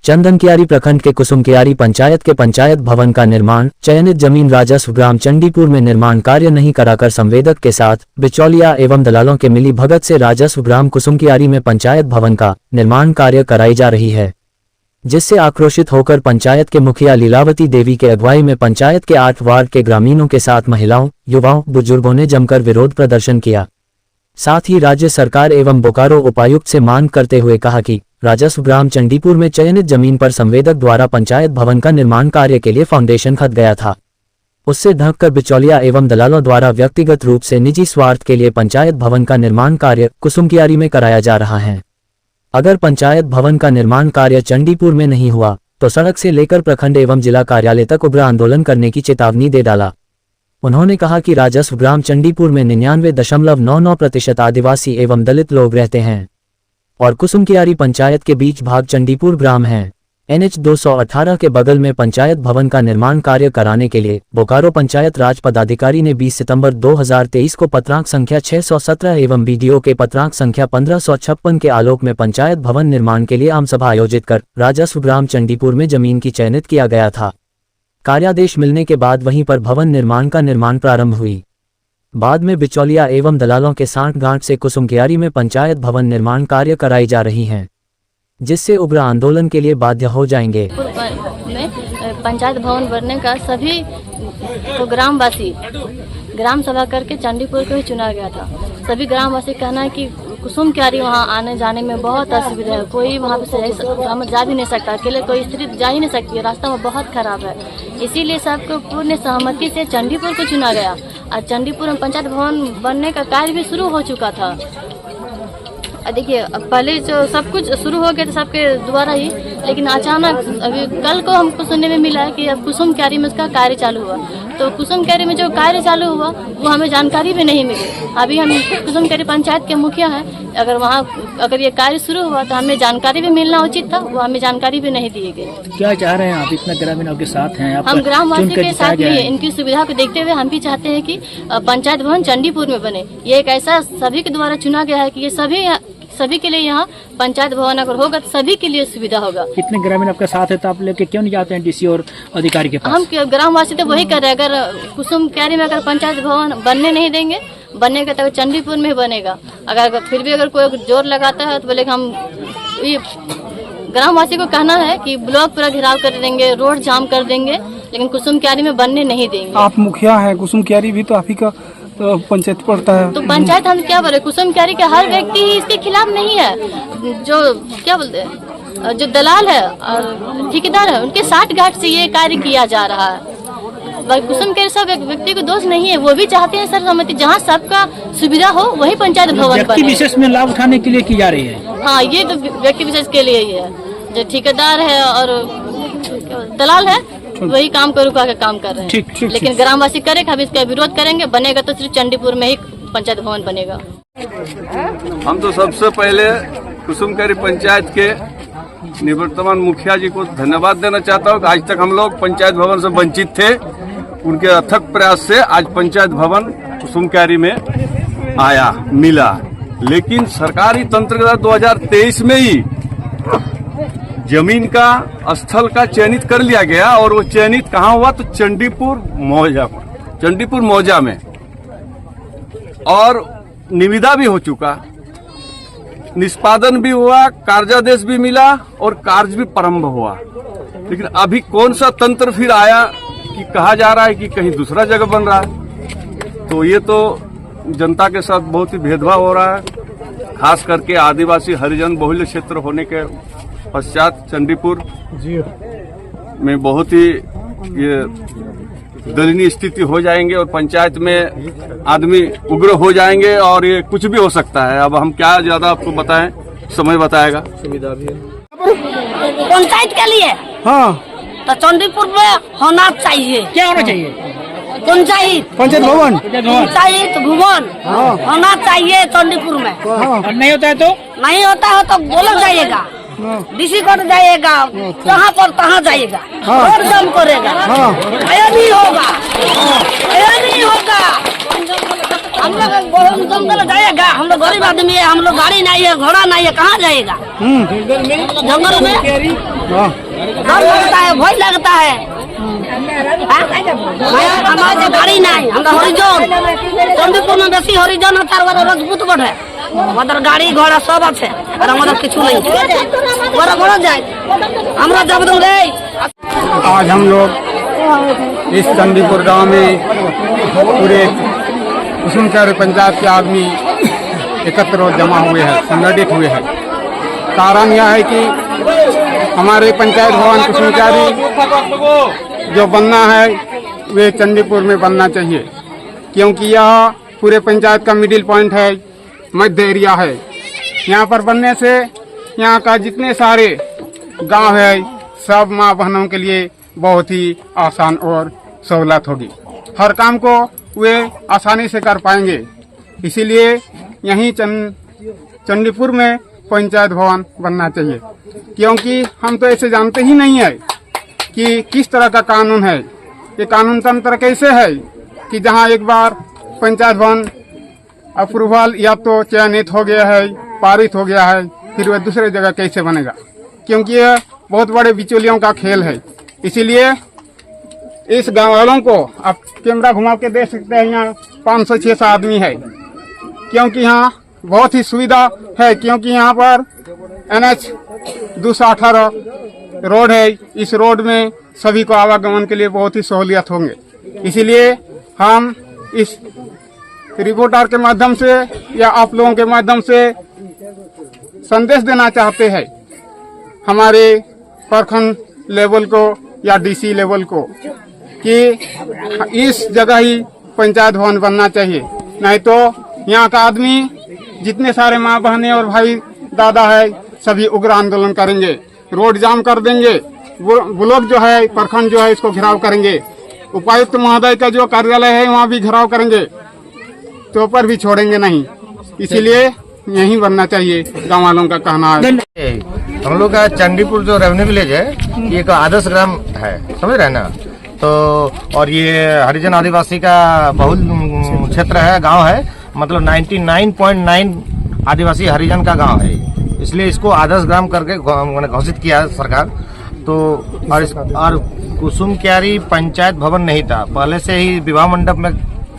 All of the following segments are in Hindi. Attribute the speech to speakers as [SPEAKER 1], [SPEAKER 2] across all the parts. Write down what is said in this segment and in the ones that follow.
[SPEAKER 1] चंदनकियारी प्रखंड के कुसुमकियारी पंचायत के पंचायत भवन का निर्माण, चयनित जमीन राजस्व ग्राम चंडीपुर में निर्माण कार्य नहीं कराकर संवेदक के साथ बिचौलिया एवं दलालों के मिली भगत से राजस्व ग्राम कुसुमकियारी में पंचायत भवन का निर्माण कार्य कराई जा रही है, जिससे आक्रोशित होकर पंचायत के मुखिया लीलावती देवी के अगुवाई में पंचायत के 8 वार्ड के ग्रामीणों के साथ महिलाओं, युवाओं, बुजुर्गों ने जमकर विरोध प्रदर्शन किया। साथ ही राज्य सरकार एवं बोकारो उपायुक्त से मांग करते हुए कहा कि राजस्व ग्राम चंडीपुर में चयनित जमीन पर संवेदक द्वारा पंचायत भवन का निर्माण कार्य के लिए फाउंडेशन खत गया था, उससे ढककर बिचौलिया एवं दलालों द्वारा व्यक्तिगत रूप से निजी स्वार्थ के लिए पंचायत भवन का निर्माण कार्य कुसुमकियारी में कराया जा रहा है। अगर पंचायत भवन का निर्माण कार्य चंडीपुर में नहीं हुआ तो सड़क से लेकर प्रखंड एवं जिला कार्यालय तक उग्र आंदोलन करने की चेतावनी दे डाला। उन्होंने कहा कि राजस्व ग्राम चंडीपुर में 99.99% आदिवासी एवं दलित लोग रहते हैं और कुसुमकियारी पंचायत के बीच भाग चंडीपुर ग्राम है। NH 218 के बगल में पंचायत भवन का निर्माण कार्य कराने के लिए बोकारो पंचायत राज पदाधिकारी ने 20 सितंबर 2023 को पत्रांक संख्या 617 एवं BDO के पत्रांक संख्या 1556 के आलोक में पंचायत भवन निर्माण के लिए आम सभा आयोजित कर राजस्व ग्राम चंडीपुर में जमीन की चयनित किया गया था। कार्यादेश मिलने के बाद वहीं पर भवन निर्माण का निर्माण प्रारंभ हुई। बाद में बिचौलिया एवं दलालों के सांठगांठ से कुसुमकियारी में पंचायत भवन निर्माण कार्य कराई जा रही हैं, जिससे उग्र आंदोलन के लिए बाध्य हो जाएंगे।
[SPEAKER 2] में पंचायत भवन बनने का सभी को ग्रामवासी ग्राम सभा करके चंडीपुर को ही चुना गया था। सभी ग्रामवासी कहना है कि कुसुमकियारी वहाँ आने जाने में बहुत असुविधा है, कोई वहाँ से जा भी नहीं सकता, अकेले कोई स्त्री जा ही नहीं सकती है, रास्ता में बहुत खराब है। इसीलिए सबको पूर्ण सहमति से चंडीपुर को चुना गया और चंडीपुर में पंचायत भवन बनने का कार्य भी शुरू हो चुका था। देखिए पहले जो सब कुछ शुरू हो गया था सबके द्वारा ही, लेकिन अचानक अभी कल को हमको सुनने में मिला है कि अब कुसुमकियारी में उसका कार्य चालू हुआ। तो कुसुमकियारी में जो कार्य चालू हुआ वो हमें जानकारी भी नहीं मिली। अभी हम कुसुमकियारी पंचायत के मुखिया हैं, अगर ये कार्य शुरू हुआ तो हमें जानकारी भी मिलना उचित था, वो हमें जानकारी भी नहीं दिए गए।
[SPEAKER 3] क्या चाह रहे हैं आप? इतना ग्रामीणों के साथ हैं,
[SPEAKER 2] हम ग्रामवासी के साथ भी हैं। इनकी सुविधा को देखते हुए हम भी चाहते हैं कि पंचायत भवन चंडीपुर में बने। ये एक ऐसा सभी के द्वारा चुना गया है कि ये सभी के लिए यहाँ पंचायत भवन अगर होगा तो सभी के लिए सुविधा होगा।
[SPEAKER 3] कितने ग्रामीण आपके साथ है तो आप लेके क्यों नहीं जाते हैं DC और अधिकारी के पास? हम
[SPEAKER 2] ग्रामवासी तो वही कर रहे हैं, अगर कुसुमकियारी में अगर पंचायत भवन बनने नहीं देंगे, बनेगा तो चंडीपुर में ही बनेगा। अगर फिर भी अगर कोई जोर लगाता है तो बोले हम ग्रामवासी को कहना है कि ब्लॉक पूरा घेराव कर देंगे, रोड जाम कर देंगे, लेकिन कुसुमकियारी में बनने नहीं देंगे।
[SPEAKER 4] आप मुखिया हैं, कुसुमकियारी भी तो आप ही का पंचायत पड़ता है।
[SPEAKER 2] तो पंचायत हम क्या बोले, कुसुमकियारी के हर व्यक्ति इसके खिलाफ नहीं है। जो क्या बोलते हैं, जो दलाल है और ठेकेदार है, उनके साठगांठ से ये कार्य किया जा रहा है। कुसुमकियारी सब व्यक्ति को दोष नहीं है, वो भी चाहते हैं सर्वसम्मति, जहाँ सबका सुविधा हो वही पंचायत भवन बने।
[SPEAKER 3] विशेष में लाभ उठाने के लिए की जा रही है।
[SPEAKER 2] हाँ, ये तो व्यक्ति विशेष के लिए ही है। जो ठेकेदार है और दलाल है वही काम को रुका के काम कर रहे हैं। लेकिन ग्रामवासी करेगा, हम इसका विरोध करेंगे। बनेगा तो सिर्फ चंडीपुर में ही पंचायत भवन बनेगा।
[SPEAKER 5] हम तो सबसे पहले कुसुमकियारी पंचायत के निवर्तमान मुखिया जी को धन्यवाद देना चाहता हूँ। आज तक हम लोग पंचायत भवन से वंचित थे, उनके अथक प्रयास से आज पंचायत भवन कुसुमकियारी में आया मिला। लेकिन सरकारी तंत्र के 2023 में ही जमीन का स्थल का चयनित कर लिया गया और वो चयनित कहाँ हुआ तो चंडीपुर मौजा में, और निविदा भी हो चुका, निष्पादन भी हुआ, कार्यादेश भी मिला और कार्य भी प्रारंभ हुआ। लेकिन अभी कौन सा तंत्र फिर आया कि कहा जा रहा है कि कहीं दूसरा जगह बन रहा है। तो ये तो जनता के साथ बहुत ही भेदभाव हो रहा है, खास करके आदिवासी हरिजन बहुल्य क्षेत्र होने के पश्चात चंडीपुर में बहुत ही ये दयनीय स्थिति हो जाएंगे और पंचायत में आदमी उग्र हो जाएंगे और ये कुछ भी हो सकता है। अब हम क्या ज्यादा आपको बताएं, समय बताएगा। सुविधा भी है
[SPEAKER 6] पंचायत के लिए।
[SPEAKER 4] हाँ,
[SPEAKER 6] तो चंडीपुर में होना चाहिए।
[SPEAKER 3] क्या होना चाहिए?
[SPEAKER 6] पंचायत
[SPEAKER 4] भवन
[SPEAKER 6] पंचायत भवन होना चाहिए चंडीपुर में।
[SPEAKER 3] और नहीं होता है तो
[SPEAKER 6] बोला जाएगा, DC कोर्ट जाएगा, जहाँ पर तहाँ जाएगा, रोड जाम करेगा। ऐसा नहीं होगा, ऐसा नहीं होगा। हम लोग जंगल जाएगा, हम लोग गरीब आदमी है, हम लोग गाड़ी नहीं है, घोड़ा नहीं है, कहाँ जाएगा? जंगल में डर लगता है, भय लगता है। हमारे गाड़ी नहीं, हम हरिजन चंडीपुर में बेसी हरिजन है, राजपूत बट है, उधर गाड़ी घोड़ा सब अच्छे और हमारा किचु नहीं बड़ा बड़ा जाए हमरा जब दूं रे।
[SPEAKER 4] आज हम लोग इस चंडीपुर गांव में पूरे कुसुमक्यारी पंचायत के आदमी एकत्र और जमा हुए हैं, संगठित हुए हैं। कारण यह है कि हमारे पंचायत भवन कुसुमक्यारी जो बनना है वे चंडीपुर में बनना चाहिए, क्योंकि यह पूरे पंचायत का मिडिल पॉइंट है, मध्य एरिया है। यहाँ पर बनने से यहाँ का जितने सारे गांव है सब माँ बहनों के लिए बहुत ही आसान और सहूलत होगी। हर काम को वे आसानी से कर पाएंगे। इसीलिए यहीं चंडीपुर में पंचायत भवन बनना चाहिए, क्योंकि हम तो ऐसे जानते ही नहीं है कि किस तरह का कानून है। ये कानून तंत्र कैसे है कि जहाँ एक बार पंचायत भवन अप्रूवल या तो चयनित हो गया है, पारित हो गया है, फिर वह दूसरे जगह कैसे बनेगा, क्योंकि यह बहुत बड़े बिचौलियों का खेल है। इसीलिए इस गाँव वालों को आप कैमरा घुमा के देख सकते हैं, यहाँ 500-600 आदमी है, क्योंकि यहाँ बहुत ही सुविधा है, क्योंकि यहाँ पर NH 218 रोड है। इस रोड में सभी को आवागमन के लिए बहुत ही सहूलियत होंगे। इसीलिए हम इस रिपोर्टर के माध्यम से या आप लोगों के माध्यम से संदेश देना चाहते हैं हमारे प्रखंड लेवल को या DC लेवल को कि इस जगह ही पंचायत भवन बनना चाहिए। नहीं तो यहाँ का आदमी जितने सारे माँ बहनें और भाई दादा है सभी उग्र आंदोलन करेंगे, रोड जाम कर देंगे, ब्लॉक जो है प्रखंड जो है इसको घेराव करेंगे, उपायुक्त महोदय का जो कार्यालय है वहाँ भी घेराव करेंगे, तो पर भी छोड़ेंगे नहीं। इसीलिए यहीं बनना चाहिए, गाँव वालों का कहना है।
[SPEAKER 7] हम लोग का चंडीपुर जो रेवेन्यू विलेज है ये एक आदर्श ग्राम है, समझ रहे हैं ना। तो और ये हरिजन आदिवासी का बहुल क्षेत्र है, गांव है, मतलब 99.9 आदिवासी हरिजन का गांव है, इसलिए इसको आदर्श ग्राम करके घोषित किया है सरकार। तो और कुसुमक्यारी पंचायत भवन नहीं था, पहले से ही विवाह मंडप में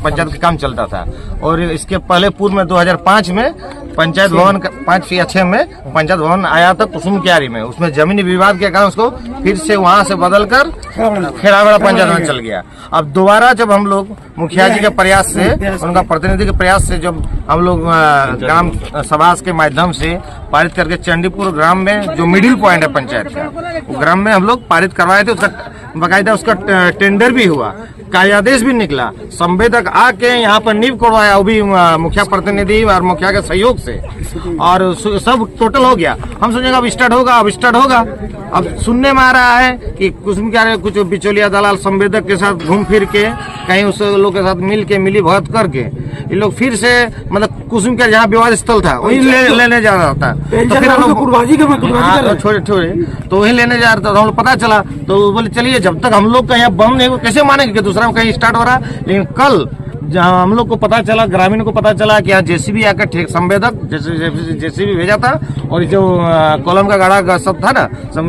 [SPEAKER 7] पंचायत का काम चलता था। और इसके पहले पूर्व में 2005 में पंचायत भवन 5 या 6 में पंचायत भवन आया था कुसुमक्यारी में, उसमें जमीनी विवाद के कारण उसको फिर से वहां से बदलकर खेड़ावेड़ा पंचायत भवन चल गया। अब दोबारा जब हम लोग मुखिया जी के प्रयास से, उनका प्रतिनिधि के प्रयास से जब हम लोग ग्राम सभा के माध्यम से पारित करके चंडीपुर ग्राम में जो मिडिल पॉइंट है पंचायत का, वो ग्राम में हम लोग पारित करवाए थे। उसका बाकायदा उसका टेंडर भी हुआ, कार्यादेश भी निकला, संवेदक आके यहाँ पर नींव करवाया, वो भी मुखिया प्रतिनिधि और मुखिया के सहयोग से, और सब टोटल हो गया। हम सोचेंगे अब स्टार्ट होगा। अब सुनने में आ रहा है कि कुछ बिचौलिया दलाल संवेदक के साथ घूम फिर के कहीं उस लोग के साथ मिली भगत करके ये लोग फिर से मतलब कुसुमक्यारी जहाँ विवाद स्थल था वही लेने जा रहा था। तो फिर छोड़े तो वही लेने जा रहा था। हम लोग पता चला तो बोले चलिए जब तक हम लोग का यहाँ बम नहीं कैसे मानेंगे कि दूसरा कहीं स्टार्ट हो रहा। लेकिन कल जहाँ हम लोग को पता चला, ग्रामीण को पता चला कि यहाँ JCB आकर ठीक संवेदक JCB भेजा था, और जो कॉलम का गाड़ा सब था ना, सब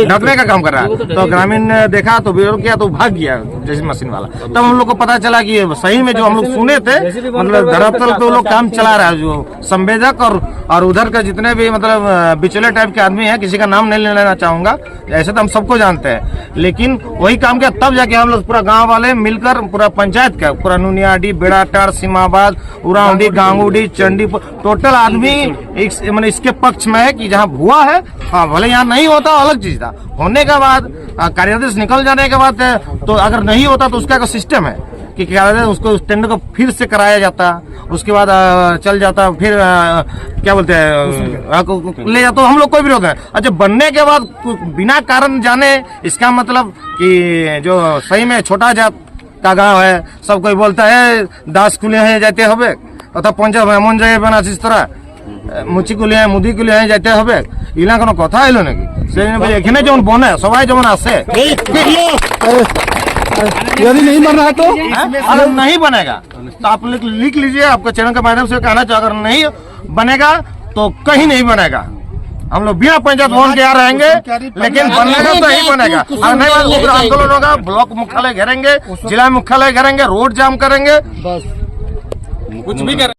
[SPEAKER 7] ढकने का काम कर रहा है। तो ग्रामीण ने देखा तो विरोध किया तो भाग गया JCB मशीन वाला। तब हम लोग को पता चला कि सही में जो हम लोग सुने थे मतलब धरातल पे वो लोग काम चला रहा है, जो संवेदक और उधर का जितने भी मतलब बिचौलिया टाइप के आदमी है, किसी का नाम नहीं लेना चाहूंगा, ऐसे तो हम सबको जानते हैं, लेकिन वही काम किया। तब जाके हम लोग पूरा गाँव वाले मिलकर पूरा पंचायत का पूरा नुनियाडी, बेड़ाटार, सीमाबाद, उराउंडी, गांगुडी, चंडीपुर टोटल आदमी मैंने इसके पक्ष में है कि जहाँ भुआ है, हाँ भले यहाँ नहीं होता अलग चीज था, होने के बाद कार्यादेश निकल जाने के बाद तो अगर नहीं होता तो उसका सिस्टम है कि कार्यादेश उसको उस टेंडर को फिर से कराया जाता, उसके बाद चल जाता, फिर क्या बोलते हैं ले जाता, तो हम लोग कोई विरोध है। अच्छा बनने के बाद बिना कारण जाने, इसका मतलब कि जो सही में छोटा जात का गाँव है, सब कोई बोलता है दास कुलिया जाते হবে অর্থাৎ পঞ্চায়েত এমন জায়গায় বানাচ্ছিস তোরা মুচি কুলিয়া মুদি কুলিয়া যাইতে হবে, এগুলা কোনো কথা হইলো নাকি? সেই এখানে যেমন বনে সবাই যেমন আসে
[SPEAKER 4] यदि नहीं बन रहा है तो
[SPEAKER 7] अगर नहीं बनेगा तो आप लिख लीजिए, आपके चैनल के माध्यम से कहना चाहिए, अगर नहीं बनेगा तो कहीं नहीं बनेगा। हम लोग बिना पंचायत भवन के यहाँ रहेंगे, लेकिन बनेगा तो ही बनेगा। अगर नहीं बनेगा उग्र आंदोलन होगा, ब्लॉक मुख्यालय घेरेंगे, जिला मुख्यालय घेरेंगे, रोड जाम करेंगे,
[SPEAKER 4] कुछ भी कर